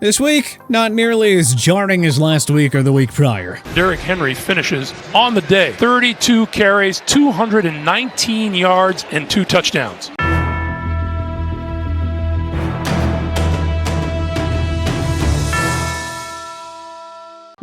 This week, not nearly as jarring as last week or the week prior. Derrick Henry finishes on the day. 32 carries, 219 yards, and 2 touchdowns.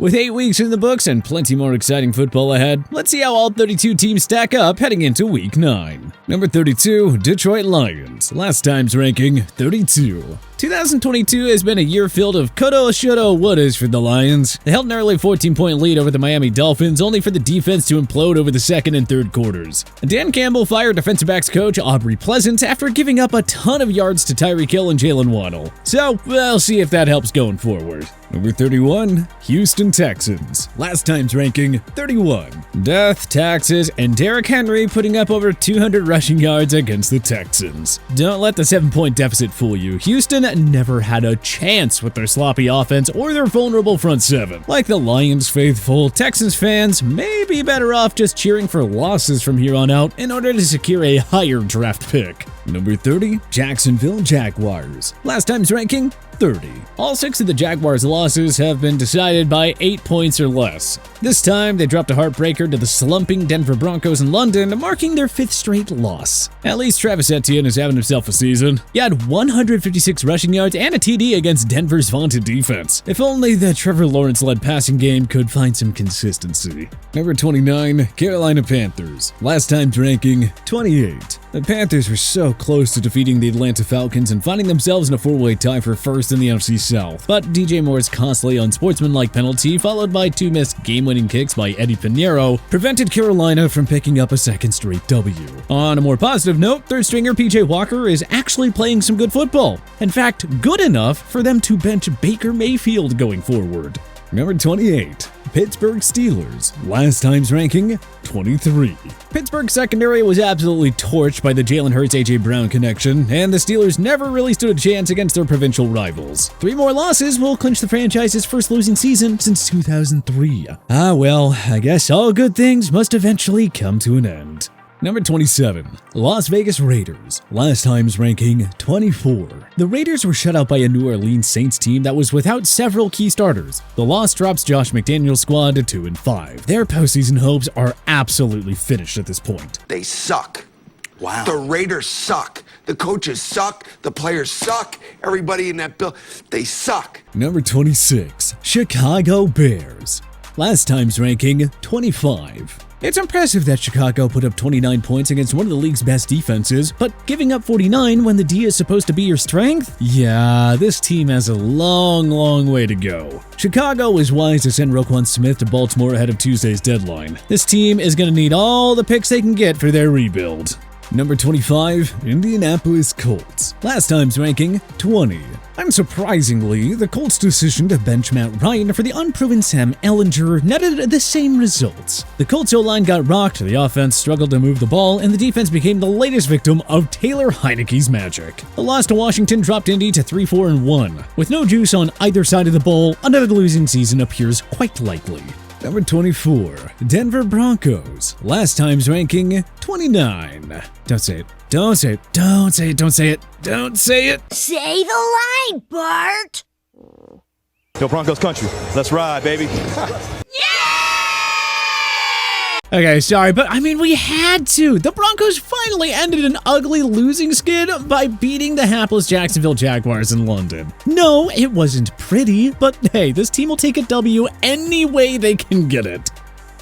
With 8 weeks in the books and plenty more exciting football ahead, let's see how all 32 teams stack up heading into Week 9. Number 32, Detroit Lions. Last time's ranking, 32. 2022 has been a year filled of coulda, shoulda, wouldas for the Lions. They held an early 14-point lead over the Miami Dolphins, only for the defense to implode over the second and third quarters. Dan Campbell fired defensive backs coach Aubrey Pleasant after giving up a ton of yards to Tyreek Hill and Jalen Waddle. So, we'll see if that helps going forward. Number 31, Houston Texans. Last time's ranking, 31. Death, taxes, and Derrick Henry putting up over 200 rushing yards against the Texans. Don't let the 7-point deficit fool you. Houston never had a chance with their sloppy offense or their vulnerable front seven. Like the Lions faithful, Texans fans may be better off just cheering for losses from here on out in order to secure a higher draft pick. Number 30, Jacksonville Jaguars. Last time's ranking, 30. All 6 of the Jaguars' losses have been decided by 8 points or less. This time, they dropped a heartbreaker to the slumping Denver Broncos in London, marking their 5th straight loss. At least Travis Etienne is having himself a season. He had 156 rushing yards and a TD against Denver's vaunted defense. If only the Trevor Lawrence-led passing game could find some consistency. Number 29, Carolina Panthers. Last time's ranking, 28. The Panthers were so close to defeating the Atlanta Falcons and finding themselves in a 4-way tie for first in the NFC South. But DJ Moore's costly unsportsmanlike penalty, followed by 2 missed game-winning kicks by Eddie Pinheiro, prevented Carolina from picking up a second straight W. On a more positive note, third stringer PJ Walker is actually playing some good football. In fact, good enough for them to bench Baker Mayfield going forward. Number 28, Pittsburgh Steelers. Last time's ranking, 23. Pittsburgh's secondary was absolutely torched by the Jalen Hurts-A.J. Brown connection, and the Steelers never really stood a chance against their provincial rivals. 3 more losses will clinch the franchise's first losing season since 2003. Well, I guess all good things must eventually come to an end. Number 27, Las Vegas Raiders. Last time's ranking, 24. The Raiders were shut out by a New Orleans Saints team that was without several key starters. The loss drops Josh McDaniel's squad to 2-5. Their postseason hopes are absolutely finished at this point. They suck. Wow. The Raiders suck. The coaches suck. The players suck. Everybody in that they suck. Number 26, Chicago Bears. Last time's ranking, 25. It's impressive that Chicago put up 29 points against one of the league's best defenses, but giving up 49 when the D is supposed to be your strength? Yeah, this team has a long way to go. Chicago was wise to send Roquan Smith to Baltimore ahead of Tuesday's deadline. This team is going to need all the picks they can get for their rebuild. Number 25, Indianapolis Colts. Last time's ranking, 20. Unsurprisingly, the Colts' decision to bench Matt Ryan for the unproven Sam Ehlinger netted the same results. The Colts O-line got rocked, the offense struggled to move the ball, and the defense became the latest victim of Taylor Heineke's magic. The loss to Washington dropped Indy to 3-4-1. With no juice on either side of the bowl, another losing season appears quite likely. Number 24, Denver Broncos. Last time's ranking, 29. Don't say it. Don't say it. Don't say it. Don't say it. Don't say it. Say the line, Bart. Yo, Broncos country. Let's ride, baby. Okay, sorry, but I mean, we had to. The Broncos finally ended an ugly losing skid by beating the hapless Jacksonville Jaguars in London. No, it wasn't pretty, but hey, this team will take a W any way they can get it.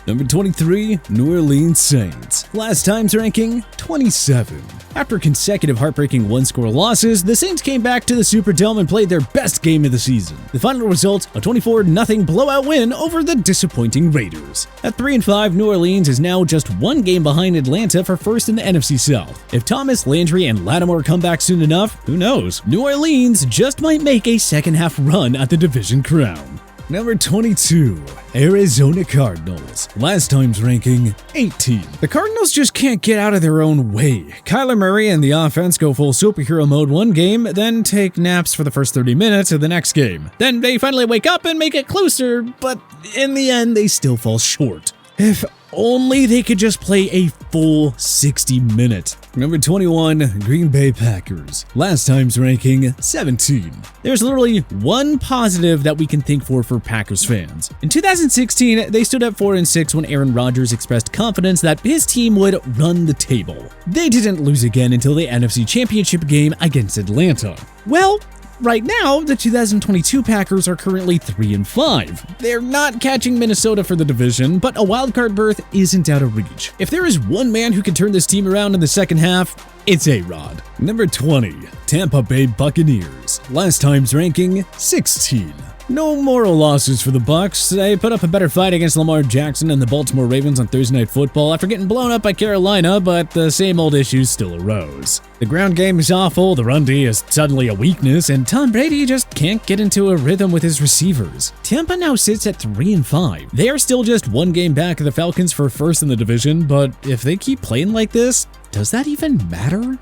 Number 23, New Orleans Saints. Last time's ranking, 27. After consecutive heartbreaking one-score losses, the Saints came back to the Superdome and played their best game of the season. The final result, a 24-0 blowout win over the disappointing Raiders. At 3-5, New Orleans is now just 1 game behind Atlanta for first in the NFC South. If Thomas, Landry, and Lattimore come back soon enough, who knows? New Orleans just might make a second-half run at the division crown. Number 22, Arizona Cardinals. Last time's ranking, 18. The Cardinals just can't get out of their own way. Kyler Murray and the offense go full superhero mode one game, then take naps for the first 30 minutes of the next game. Then they finally wake up and make it closer, but in the end, they still fall short. If only they could just play a full 60 minutes. Number 21, Green Bay Packers. Last time's ranking, 17. There's literally one positive that we can think for Packers fans. In 2016, they stood at 4-6 when Aaron Rodgers expressed confidence that his team would run the table. They didn't lose again until the NFC Championship game against Atlanta. Well, right now, the 2022 Packers are currently 3-5. They're not catching Minnesota for the division, but a wildcard berth isn't out of reach. If there is one man who can turn this team around in the second half, it's A-Rod. Number 20, Tampa Bay Buccaneers. Last time's ranking, 16. No moral losses for the Bucs. They put up a better fight against Lamar Jackson and the Baltimore Ravens on Thursday Night Football after getting blown up by Carolina, but the same old issues still arose. The ground game is awful, the run D is suddenly a weakness, and Tom Brady just can't get into a rhythm with his receivers. Tampa now sits at 3-5. They are still just one game back of the Falcons for first in the division, but if they keep playing like this, does that even matter?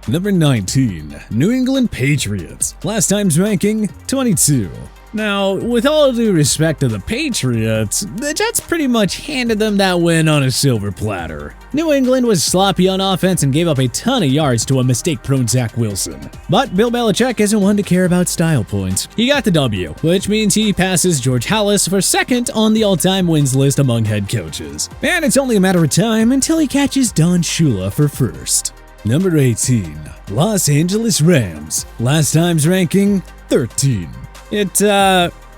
Number 19, New England Patriots. Last time's ranking, 22. Now, with all due respect to the Patriots, the Jets pretty much handed them that win on a silver platter. New England was sloppy on offense and gave up a ton of yards to a mistake-prone Zach Wilson. But Bill Belichick isn't one to care about style points. He got the W, which means he passes George Halas for second on the all-time wins list among head coaches. And it's only a matter of time until he catches Don Shula for first. Number 18, Los Angeles Rams. Last time's ranking, 13. It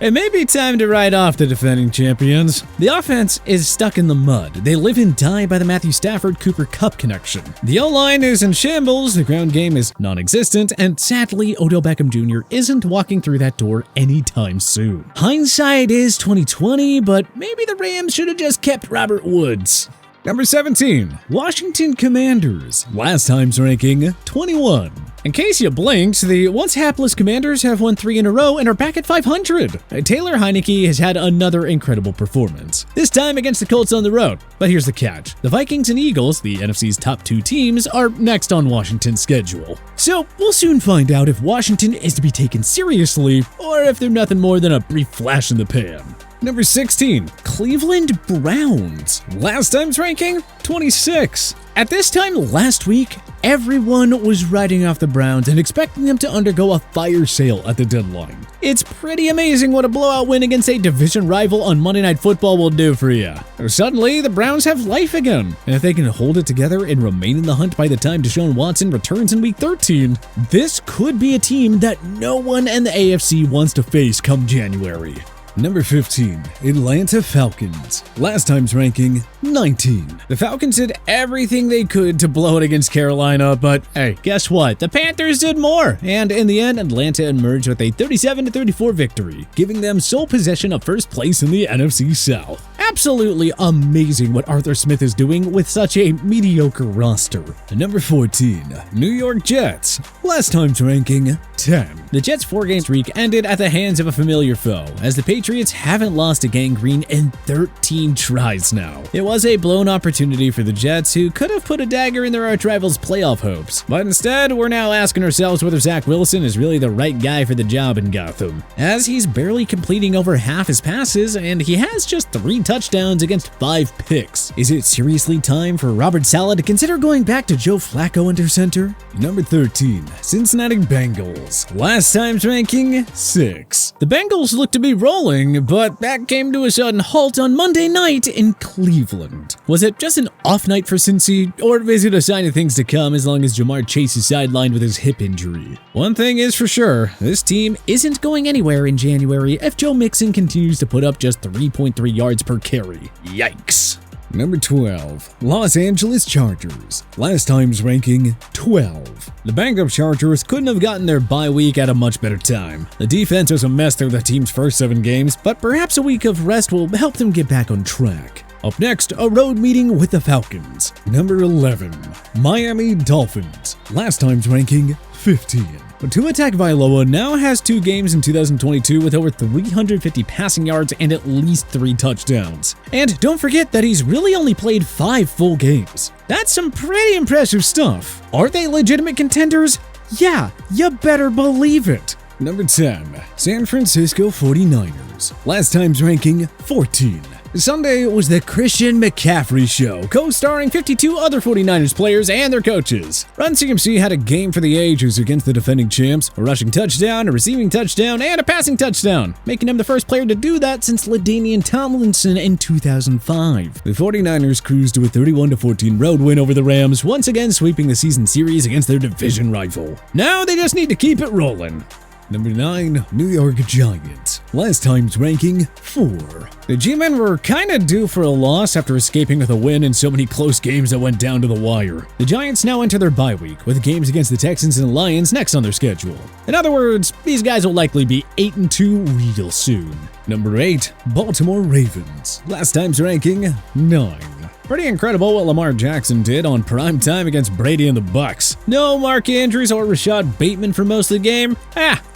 may be time to write off the defending champions. The offense is stuck in the mud. They live and die by the Matthew Stafford-Cooper Kupp connection. The O-line is in shambles, the ground game is non-existent, and sadly, Odell Beckham Jr. isn't walking through that door anytime soon. Hindsight is 2020, but maybe the Rams should have just kept Robert Woods. Number 17, Washington Commanders. Last time's ranking, 21. In case you blinked, the once hapless Commanders have won 3 in a row and are back at 500. Taylor Heineke has had another incredible performance, this time against the Colts on the road. But here's the catch. The Vikings and Eagles, the NFC's top 2 teams, are next on Washington's schedule. So we'll soon find out if Washington is to be taken seriously or if they're nothing more than a brief flash in the pan. Number 16, Cleveland Browns. Last time's ranking, 26. At this time last week, everyone was writing off the Browns and expecting them to undergo a fire sale at the deadline. It's pretty amazing what a blowout win against a division rival on Monday Night Football will do for you. Suddenly, the Browns have life again, and if they can hold it together and remain in the hunt by the time Deshaun Watson returns in Week 13, this could be a team that no one in the AFC wants to face come January. Number 15, Atlanta Falcons. Last time's ranking, 19. The Falcons did everything they could to blow it against Carolina, but hey, guess what? The Panthers did more, and in the end, Atlanta emerged with a 37-34 victory, giving them sole possession of first place in the NFC South. Absolutely amazing what Arthur Smith is doing with such a mediocre roster. Number 14, New York Jets. Last time's ranking, 10. The Jets' 4-game streak ended at the hands of a familiar foe, as the Patriots haven't lost to gangrene in 13 tries now. It was a blown opportunity for the Jets, who could have put a dagger in their arch-rivals' playoff hopes. But instead, we're now asking ourselves whether Zach Wilson is really the right guy for the job in Gotham, as he's barely completing over half his passes, and he has just 3 touchdowns against 5 picks. Is it seriously time for Robert Saleh to consider going back to Joe Flacco under center? Number 13, Cincinnati Bengals. Last time's ranking, 6. The Bengals look to be rolling, but that came to a sudden halt on Monday night in Cleveland. Was it just an off night for Cincy, or is it a sign of things to come as long as Jamar Chase is sidelined with his hip injury? One thing is for sure, this team isn't going anywhere in January if Joe Mixon continues to put up just 3.3 yards per carry. Yikes. Number 12, Los Angeles Chargers. Last time's ranking, 12. The banged-up Chargers couldn't have gotten their bye week at a much better time. The defense was a mess through the team's first 7 games, but perhaps a week of rest will help them get back on track. Up next, a road meeting with the Falcons. Number 11, Miami Dolphins. Last time's ranking, 15. Tua Tagovailoa now has 2 games in 2022 with over 350 passing yards and at least 3 touchdowns. And don't forget that he's really only played 5 full games. That's some pretty impressive stuff. Are they legitimate contenders? Yeah, you better believe it. Number 10, San Francisco 49ers. Last time's ranking, 14. Sunday was the Christian McCaffrey Show, co-starring 52 other 49ers players and their coaches. Run CMC had a game for the ages against the defending champs, a rushing touchdown, a receiving touchdown, and a passing touchdown, making him the first player to do that since LaDainian Tomlinson in 2005. The 49ers cruised to a 31-14 road win over the Rams, once again sweeping the season series against their division rival. Now they just need to keep it rolling. Number 9, New York Giants. Last time's ranking, 4. The G-Men were kinda due for a loss after escaping with a win in so many close games that went down to the wire. The Giants now enter their bye week, with games against the Texans and the Lions next on their schedule. In other words, these guys will likely be 8-2 real soon. Number 8, Baltimore Ravens. Last time's ranking, 9. Pretty incredible what Lamar Jackson did on prime time against Brady and the Bucks. No Mark Andrews or Rashad Bateman for most of the game?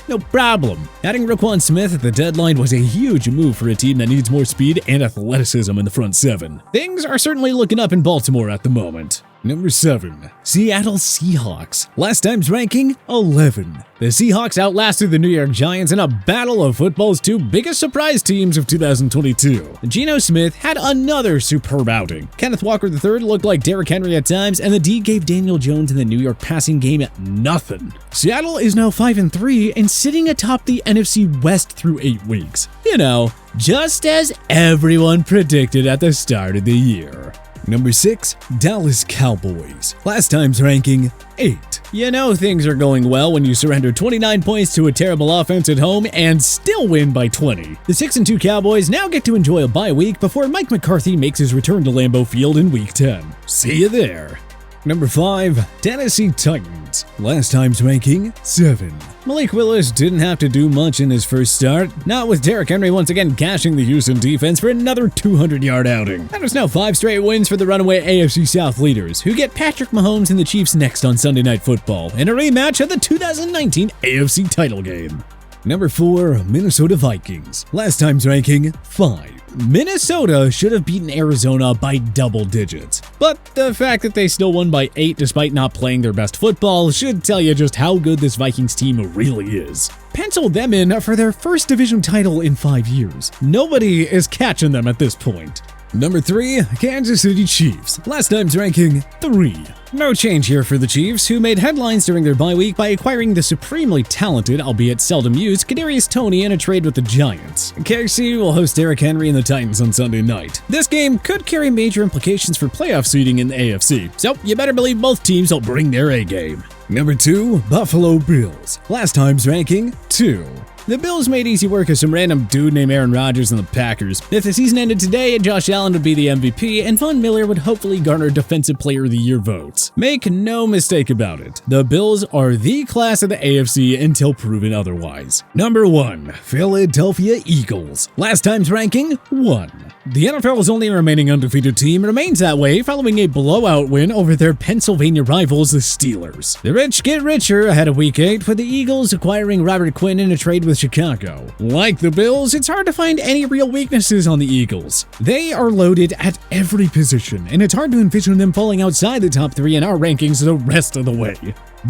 No problem. Adding Roquan Smith at the deadline was a huge move for a team that needs more speed and athleticism in the front seven. Things are certainly looking up in Baltimore at the moment. Number 7, Seattle Seahawks. Last time's ranking, 11. The Seahawks outlasted the New York Giants in a battle of football's two biggest surprise teams of 2022. Geno Smith had another superb outing. Kenneth Walker III looked like Derrick Henry at times, and the D gave Daniel Jones in the New York passing game nothing. Seattle is now 5-3 and sitting atop the NFC West through 8 weeks. You know, just as everyone predicted at the start of the year. Number 6, Dallas Cowboys. Last time's ranking, 8. You know things are going well when you surrender 29 points to a terrible offense at home and still win by 20. The 6-2 Cowboys now get to enjoy a bye week before Mike McCarthy makes his return to Lambeau Field in Week 10. See you there. Number 5, Tennessee Titans. Last time's ranking, 7. Malik Willis didn't have to do much in his first start, not with Derrick Henry once again gashing the Houston defense for another 200-yard outing. That is now 5 straight wins for the runaway AFC South leaders, who get Patrick Mahomes and the Chiefs next on Sunday Night Football in a rematch of the 2019 AFC title game. Number 4, Minnesota Vikings. Last time's ranking, 5. Minnesota should have beaten Arizona by double digits, but the fact that they still won by 8 despite not playing their best football should tell you just how good this Vikings team really is. Pencil them in for their first division title in 5 years. Nobody is catching them at this point. Number 3, Kansas City Chiefs. Last time's ranking, 3. No change here for the Chiefs, who made headlines during their bye week by acquiring the supremely talented, albeit seldom used, Kadarius Toney in a trade with the Giants. KC will host Derrick Henry and the Titans on Sunday night. This game could carry major implications for playoff seeding in the AFC, so you better believe both teams will bring their A-game. Number 2, Buffalo Bills. Last time's ranking, 2. The Bills made easy work of some random dude named Aaron Rodgers and the Packers. If the season ended today, Josh Allen would be the MVP, and Von Miller would hopefully garner Defensive Player of the Year votes. Make no mistake about it, the Bills are the class of the AFC until proven otherwise. Number 1, Philadelphia Eagles. Last time's ranking, 1. The NFL's only remaining undefeated team remains that way following a blowout win over their Pennsylvania rivals, the Steelers. The rich get richer ahead of Week 8, with the Eagles acquiring Robert Quinn in a trade with Chicago. Like the Bills, it's hard to find any real weaknesses on the Eagles. They are loaded at every position, and it's hard to envision them falling outside the top 3 in our rankings the rest of the way.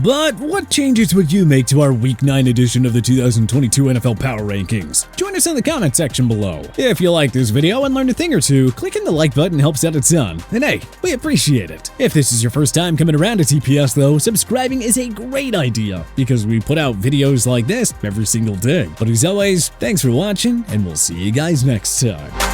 But what changes would you make to our Week 9 edition of the 2022 NFL Power Rankings? Join us in the comment section below. If you like this video and learned a thing or two, clicking the like button helps out a ton. And hey, we appreciate it. If this is your first time coming around to TPS though, subscribing is a great idea because we put out videos like this every single day. But as always, thanks for watching and we'll see you guys next time.